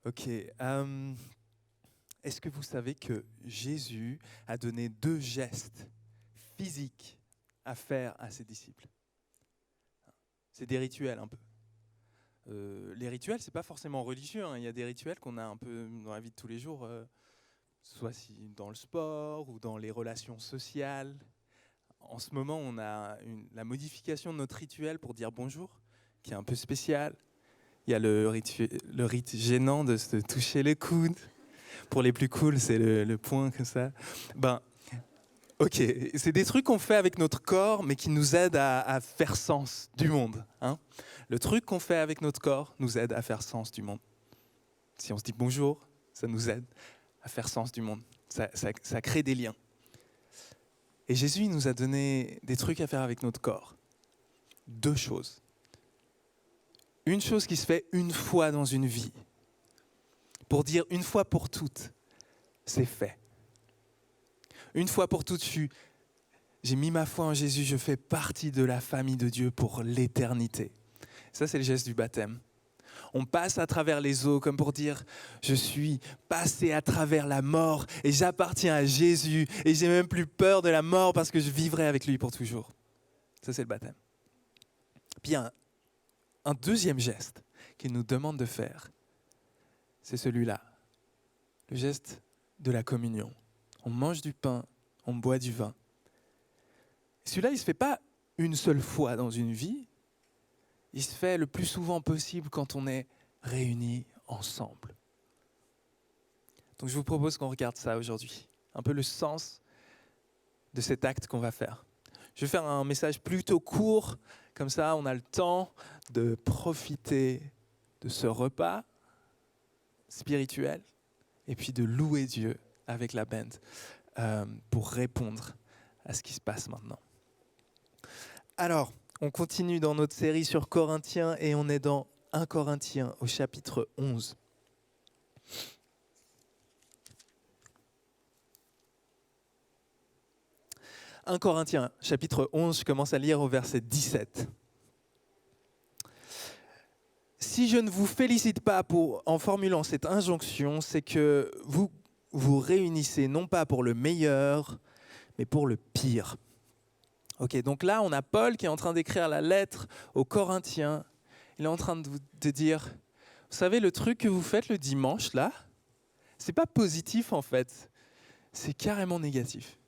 Ok. Est-ce que vous savez que Jésus a donné 2 gestes physiques à faire à ses disciples? C'est des rituels un peu. Les rituels, c'est pas forcément religieux, hein. Il y a des rituels qu'on a un peu dans la vie de tous les jours, soit dans le sport ou dans les relations sociales. En ce moment, on a la modification de notre rituel pour dire bonjour, qui est un peu spécial. Il y a le rite gênant de se toucher les coudes. Pour les plus cools, c'est le point comme ça. Ben, ok, c'est des trucs qu'on fait avec notre corps, mais qui nous aident à faire sens du monde. Hein. Le truc qu'on fait avec notre corps nous aide à faire sens du monde. Si on se dit bonjour, ça nous aide à faire sens du monde. Ça crée des liens. Et Jésus il nous a donné des trucs à faire avec notre corps. 2 choses. Une chose qui se fait une fois dans une vie. Pour dire une fois pour toutes, c'est fait. Une fois pour toutes, j'ai mis ma foi en Jésus, je fais partie de la famille de Dieu pour l'éternité. Ça, c'est le geste du baptême. On passe à travers les eaux comme pour dire je suis passé à travers la mort et j'appartiens à Jésus et j'ai même plus peur de la mort parce que je vivrai avec lui pour toujours. Ça, c'est le baptême. Puis il y a un deuxième geste qu'il nous demande de faire. C'est celui-là, le geste de la communion. On mange du pain, on boit du vin. Celui-là, il ne se fait pas une seule fois dans une vie, il se fait le plus souvent possible quand on est réunis ensemble. Donc je vous propose qu'on regarde ça aujourd'hui, un peu le sens de cet acte qu'on va faire. Je vais faire un message plutôt court, comme ça on a le temps de profiter de ce repas spirituel et puis de louer Dieu avec la band pour répondre à ce qui se passe maintenant. Alors, on continue dans notre série sur Corinthiens et on est dans 1 Corinthiens au chapitre 11. « 1 Corinthiens, chapitre 11, je commence à lire au verset 17. « Si je ne vous félicite pas en formulant cette injonction, c'est que vous vous réunissez non pas pour le meilleur, mais pour le pire. » Ok, donc là, on a Paul qui est en train d'écrire la lettre aux Corinthiens. Il est en train de dire, vous savez, le truc que vous faites le dimanche, là, c'est pas positif en fait, c'est carrément négatif.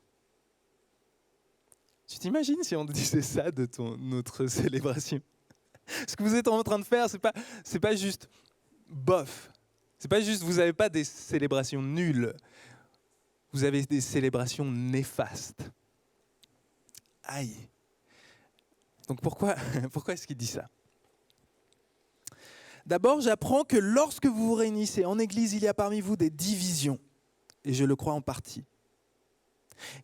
Tu t'imagines si on te disait ça de notre célébration? Ce que vous êtes en train de faire, c'est pas juste bof. C'est pas juste, vous n'avez pas des célébrations nulles. Vous avez des célébrations néfastes. Aïe. Donc pourquoi est-ce qu'il dit ça? D'abord, j'apprends que lorsque vous vous réunissez en Église, il y a parmi vous des divisions. Et je le crois en partie.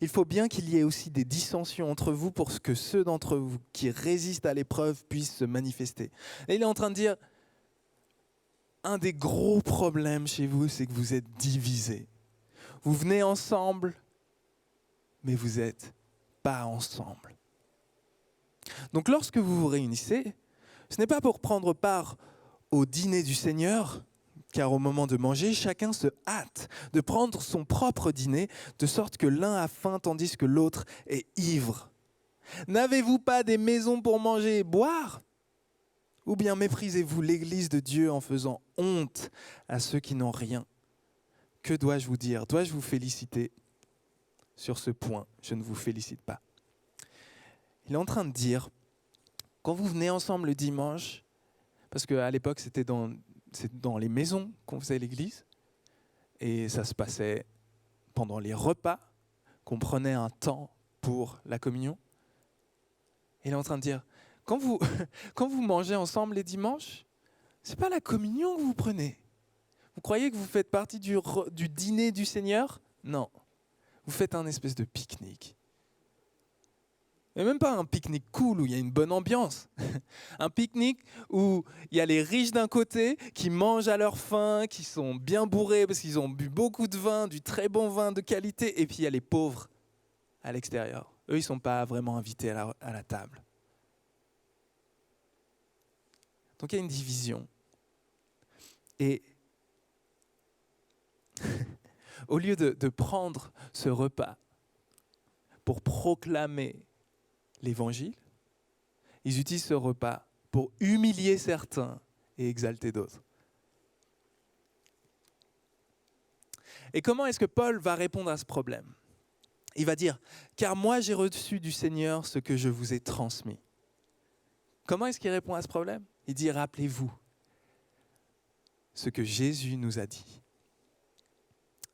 Il faut bien qu'il y ait aussi des dissensions entre vous pour que ceux d'entre vous qui résistent à l'épreuve puissent se manifester. Et il est en train de dire, un des gros problèmes chez vous, c'est que vous êtes divisés. Vous venez ensemble, mais vous n'êtes pas ensemble. Donc lorsque vous vous réunissez, ce n'est pas pour prendre part au dîner du Seigneur, car au moment de manger, chacun se hâte de prendre son propre dîner, de sorte que l'un a faim tandis que l'autre est ivre. N'avez-vous pas des maisons pour manger et boire? Ou bien méprisez-vous l'Église de Dieu en faisant honte à ceux qui n'ont rien? Que dois-je vous dire? Dois-je vous féliciter? Sur ce point, je ne vous félicite pas. Il est en train de dire, quand vous venez ensemble le dimanche, parce qu'à l'époque c'est dans les maisons qu'on faisait l'église, et ça se passait pendant les repas, qu'on prenait un temps pour la communion. Et il est en train de dire, quand vous mangez ensemble les dimanches, c'est pas la communion que vous prenez. Vous croyez que vous faites partie du dîner du Seigneur? Non. Vous faites un espèce de pique-nique. Mais même pas un pique-nique cool où il y a une bonne ambiance. Un pique-nique où il y a les riches d'un côté qui mangent à leur faim, qui sont bien bourrés parce qu'ils ont bu beaucoup de vin, du très bon vin de qualité, et puis il y a les pauvres à l'extérieur. Eux, ils ne sont pas vraiment invités à la table. Donc il y a une division. Et au lieu de prendre ce repas pour proclamer l'évangile, ils utilisent ce repas pour humilier certains et exalter d'autres. Et comment est-ce que Paul va répondre à ce problème ? Il va dire « Car moi j'ai reçu du Seigneur ce que je vous ai transmis ». Comment est-ce qu'il répond à ce problème ? Il dit « Rappelez-vous ce que Jésus nous a dit ».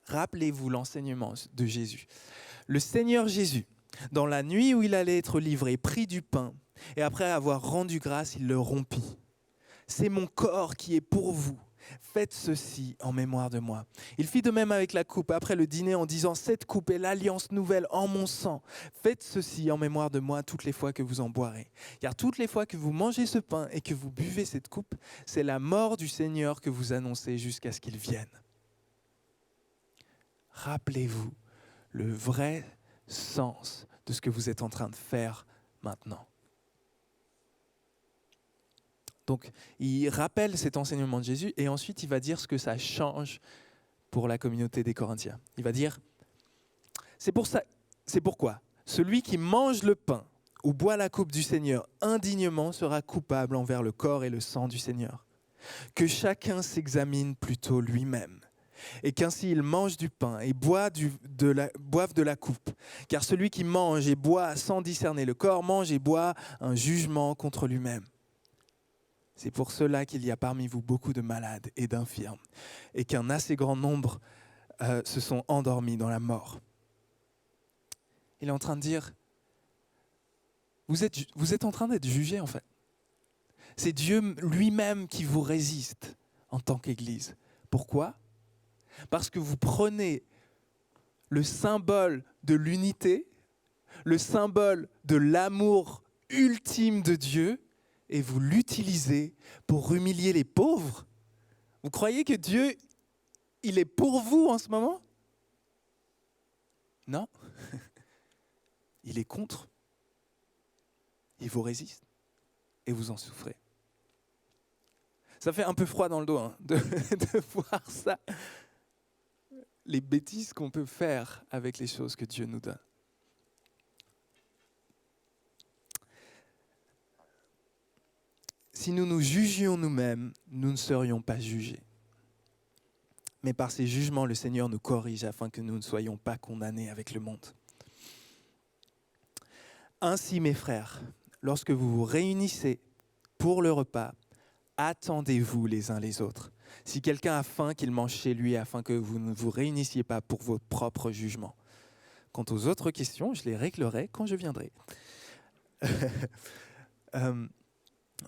Rappelez-vous l'enseignement de Jésus. Le Seigneur Jésus, dans la nuit où il allait être livré, prit du pain et après avoir rendu grâce, il le rompit. « C'est mon corps qui est pour vous. Faites ceci en mémoire de moi. » Il fit de même avec la coupe après le dîner en disant « Cette coupe est l'alliance nouvelle en mon sang. Faites ceci en mémoire de moi toutes les fois que vous en boirez. Car toutes les fois que vous mangez ce pain et que vous buvez cette coupe, c'est la mort du Seigneur que vous annoncez jusqu'à ce qu'il vienne. » Rappelez-vous le vrai sens de ce que vous êtes en train de faire maintenant. Donc, il rappelle cet enseignement de Jésus et ensuite il va dire ce que ça change pour la communauté des Corinthiens. Il va dire, c'est pourquoi celui qui mange le pain ou boit la coupe du Seigneur indignement sera coupable envers le corps et le sang du Seigneur. Que chacun s'examine plutôt lui-même. Et qu'ainsi il mange du pain et boive de la coupe. Car celui qui mange et boit sans discerner le corps mange et boit un jugement contre lui-même. C'est pour cela qu'il y a parmi vous beaucoup de malades et d'infirmes, et qu'un assez grand nombre se sont endormis dans la mort. Il est en train de dire, vous êtes en train d'être jugés en fait. C'est Dieu lui-même qui vous résiste en tant qu'Église. Pourquoi ? Parce que vous prenez le symbole de l'unité, le symbole de l'amour ultime de Dieu, et vous l'utilisez pour humilier les pauvres. Vous croyez que Dieu, il est pour vous en ce moment ? Non. Il est contre. Il vous résiste et vous en souffrez. Ça fait un peu froid dans le dos de voir ça. Les bêtises qu'on peut faire avec les choses que Dieu nous donne. Si nous nous jugions nous-mêmes, nous ne serions pas jugés. Mais par ces jugements, le Seigneur nous corrige afin que nous ne soyons pas condamnés avec le monde. Ainsi, mes frères, lorsque vous vous réunissez pour le repas, attendez-vous les uns les autres. Si quelqu'un a faim, qu'il mange chez lui afin que vous ne vous réunissiez pas pour vos propres jugements. Quant aux autres questions, je les réglerai quand je viendrai.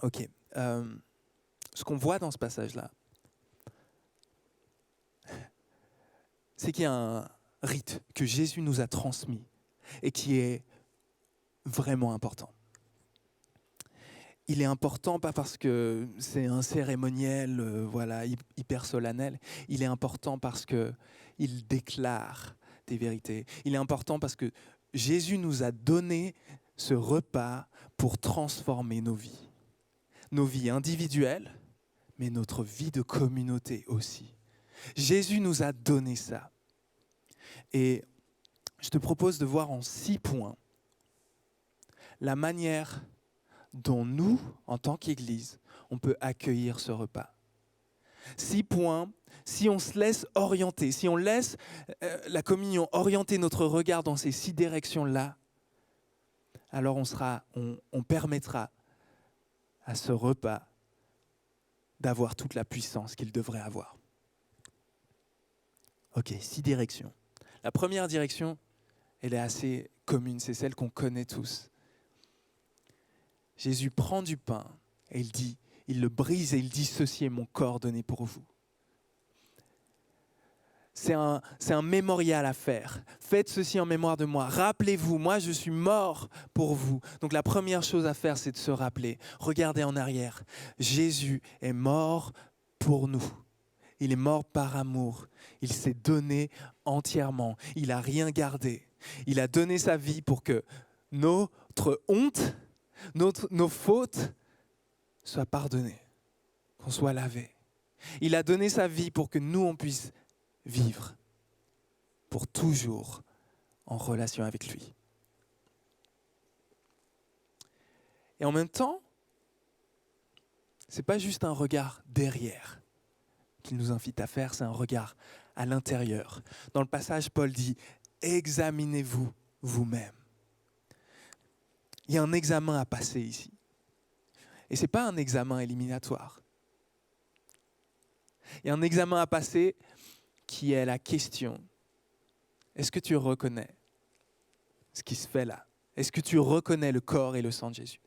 Ok. Ce qu'on voit dans ce passage-là, c'est qu'il y a un rite que Jésus nous a transmis et qui est vraiment important. Il est important pas parce que c'est un cérémoniel hyper solennel. Il est important parce qu'il déclare des vérités. Il est important parce que Jésus nous a donné ce repas pour transformer nos vies. Nos vies individuelles, mais notre vie de communauté aussi. Jésus nous a donné ça. Et je te propose de voir en 6 points la manière dont nous, en tant qu'Église, on peut accueillir ce repas. 6 points, si on se laisse orienter, si on laisse la communion orienter notre regard dans ces 6 directions-là, alors on permettra à ce repas d'avoir toute la puissance qu'il devrait avoir. Ok, 6 directions. La première direction, elle est assez commune, c'est celle qu'on connaît tous. Jésus prend du pain et il le brise et il dit « Ceci est mon corps donné pour vous ». C'est un mémorial à faire. Faites ceci en mémoire de moi. Rappelez-vous, moi je suis mort pour vous. Donc la première chose à faire, c'est de se rappeler. Regardez en arrière. Jésus est mort pour nous. Il est mort par amour. Il s'est donné entièrement. Il n'a rien gardé. Il a donné sa vie pour que notre honte, nos fautes soient pardonnées, qu'on soit lavé. Il a donné sa vie pour que nous, on puisse vivre. pour toujours en relation avec lui. Et en même temps, ce n'est pas juste un regard derrière qu'il nous invite à faire, c'est un regard à l'intérieur. Dans le passage, Paul dit « Examinez-vous vous-même ». Il y a un examen à passer ici. Et ce n'est pas un examen éliminatoire. Il y a un examen à passer qui est la question. Est-ce que tu reconnais ce qui se fait là? Est-ce que tu reconnais le corps et le sang de Jésus?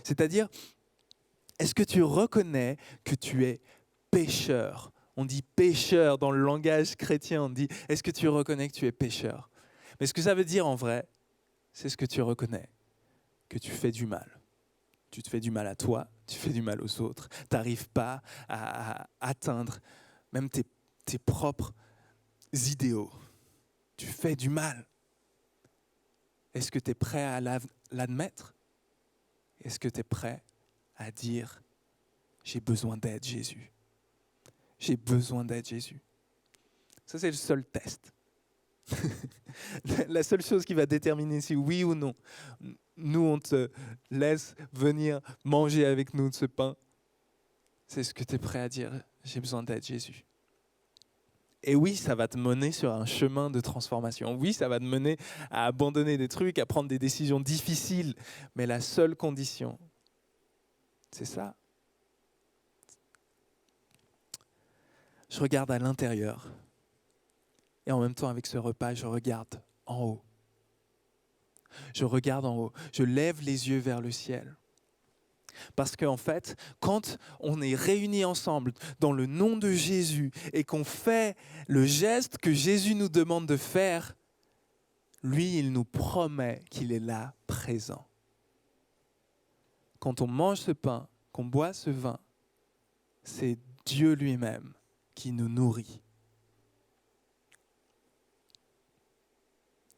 C'est-à-dire, est-ce que tu reconnais que tu es pécheur? On dit pécheur dans le langage chrétien, on dit, est-ce que tu reconnais que tu es pécheur? Mais ce que ça veut dire en vrai, c'est ce que tu reconnais, que tu fais du mal. Tu te fais du mal à toi, tu fais du mal aux autres. Tu n'arrives pas à atteindre même tes propres idéaux. Tu fais du mal. Est-ce que tu es prêt à l'admettre? Est-ce que tu es prêt à dire « J'ai besoin d'aide, Jésus. J'ai besoin d'aide, Jésus. » Ça, c'est le seul test. La seule chose qui va déterminer si oui ou non, nous, on te laisse venir manger avec nous de ce pain, c'est ce que tu es prêt à dire « J'ai besoin d'aide, Jésus. » Et oui, ça va te mener sur un chemin de transformation. Oui, ça va te mener à abandonner des trucs, à prendre des décisions difficiles. Mais la seule condition, c'est ça. Je regarde à l'intérieur. Et en même temps, avec ce repas, je regarde en haut. Je regarde en haut. Je lève les yeux vers le ciel. Parce qu'en fait, quand on est réunis ensemble dans le nom de Jésus et qu'on fait le geste que Jésus nous demande de faire, lui, il nous promet qu'il est là, présent. Quand on mange ce pain, qu'on boit ce vin, c'est Dieu lui-même qui nous nourrit.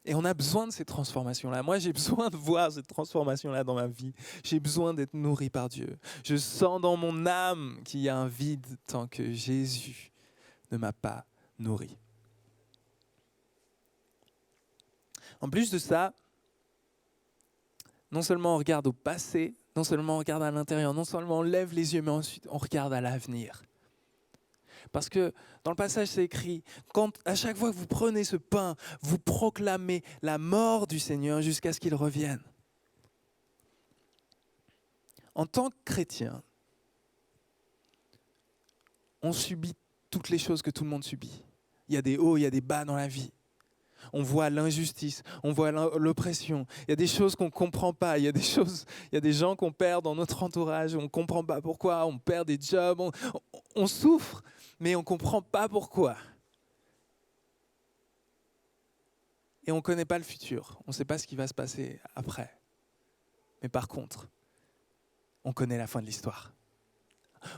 Et on a besoin de ces transformations-là. Moi, j'ai besoin de voir cette transformation-là dans ma vie. J'ai besoin d'être nourri par Dieu. Je sens dans mon âme qu'il y a un vide tant que Jésus ne m'a pas nourri. En plus de ça, non seulement on regarde au passé, non seulement on regarde à l'intérieur, non seulement on lève les yeux, mais ensuite on regarde à l'avenir. Parce que dans le passage, c'est écrit, quand à chaque fois que vous prenez ce pain, vous proclamez la mort du Seigneur jusqu'à ce qu'il revienne. En tant que chrétien, on subit toutes les choses que tout le monde subit. Il y a des hauts, il y a des bas dans la vie. On voit l'injustice, on voit l'oppression. Il y a des choses qu'on ne comprend pas. Il y a des gens qu'on perd dans notre entourage. On ne comprend pas pourquoi. On perd des jobs. On souffre, mais on ne comprend pas pourquoi. Et on ne connaît pas le futur. On ne sait pas ce qui va se passer après. Mais par contre, on connaît la fin de l'histoire.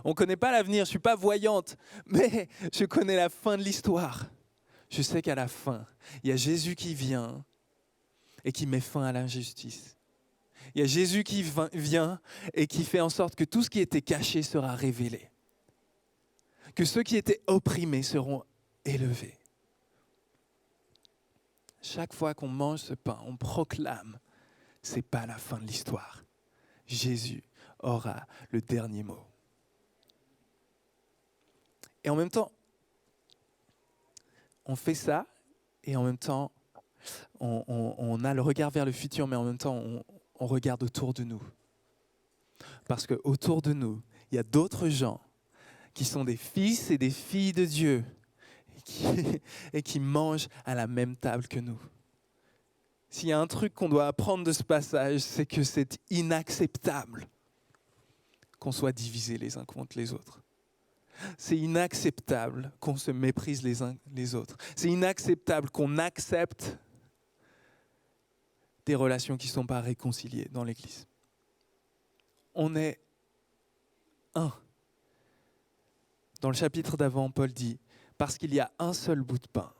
On ne connaît pas l'avenir. Je ne suis pas voyante, mais je connais la fin de l'histoire. Je sais qu'à la fin, il y a Jésus qui vient et qui met fin à l'injustice. Il y a Jésus qui vient et qui fait en sorte que tout ce qui était caché sera révélé. Que ceux qui étaient opprimés seront élevés. Chaque fois qu'on mange ce pain, on proclame, ce n'est pas la fin de l'histoire. Jésus aura le dernier mot. Et en même temps, on fait ça et en même temps, on a le regard vers le futur, mais en même temps, on regarde autour de nous. Parce qu'autour de nous, il y a d'autres gens qui sont des fils et des filles de Dieu et qui mangent à la même table que nous. S'il y a un truc qu'on doit apprendre de ce passage, c'est que c'est inacceptable qu'on soit divisés les uns contre les autres. C'est inacceptable qu'on se méprise les uns les autres. C'est inacceptable qu'on accepte des relations qui ne sont pas réconciliées dans l'Église. On est un. Dans le chapitre d'avant, Paul dit, parce qu'il y a un seul bout de pain,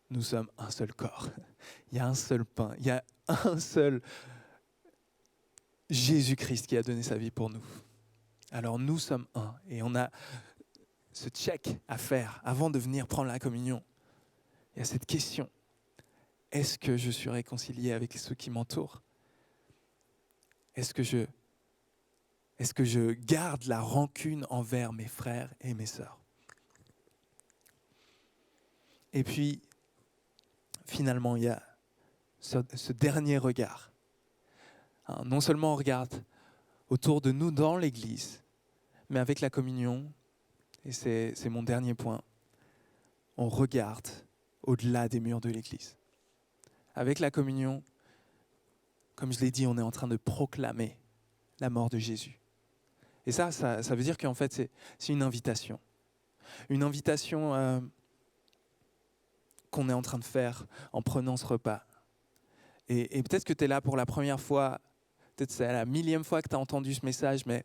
nous sommes un seul corps. Il y a un seul pain, il y a un seul Jésus-Christ qui a donné sa vie pour nous. Alors nous sommes un et on a ce check à faire avant de venir prendre la communion. Il y a cette question. Est-ce que je suis réconcilié avec ceux qui m'entourent? Est-ce que je garde la rancune envers mes frères et mes sœurs? Et puis, finalement, il y a ce dernier regard. Non seulement on regarde autour de nous dans l'Église, mais avec la communion, et c'est mon dernier point, on regarde au-delà des murs de l'Église. Avec la communion, comme je l'ai dit, on est en train de proclamer la mort de Jésus. Et ça veut dire qu'en fait, c'est une invitation. Une invitation qu'on est en train de faire en prenant ce repas. Et peut-être que tu es là pour la première fois, peut-être c'est la millième fois que tu as entendu ce message, mais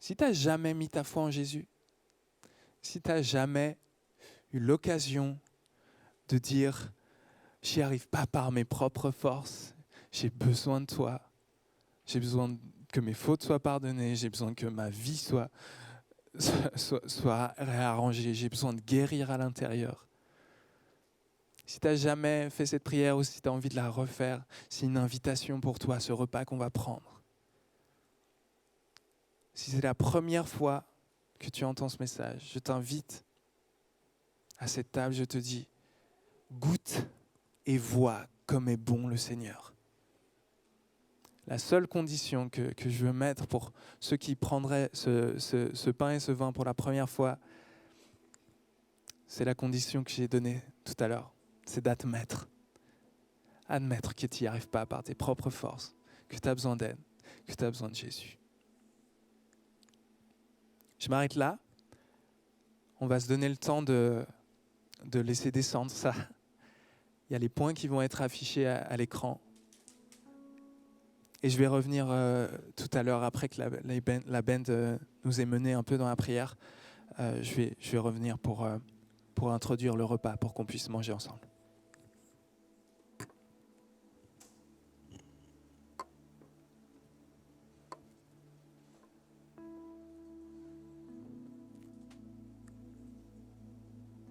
si tu n'as jamais mis ta foi en Jésus, si tu n'as jamais eu l'occasion de dire « j'y arrive pas par mes propres forces, j'ai besoin de toi, j'ai besoin que mes fautes soient pardonnées, j'ai besoin que ma vie soit réarrangée, j'ai besoin de guérir à l'intérieur ». Si tu n'as jamais fait cette prière ou si tu as envie de la refaire, c'est une invitation pour toi, ce repas qu'on va prendre. Si c'est la première fois que tu entends ce message, je t'invite à cette table, je te dis, goûte et vois comme est bon le Seigneur. La seule condition que je veux mettre pour ceux qui prendraient ce pain et ce vin pour la première fois, c'est la condition que j'ai donnée tout à l'heure. C'est d'admettre. Admettre que tu n'y arrives pas par tes propres forces, que tu as besoin d'aide, que tu as besoin de Jésus. Je m'arrête là. On va se donner le temps de laisser descendre ça. Il y a les points qui vont être affichés à l'écran. Et je vais revenir tout à l'heure, après que la band nous ait menés un peu dans la prière. Je vais revenir pour introduire le repas, pour qu'on puisse manger ensemble.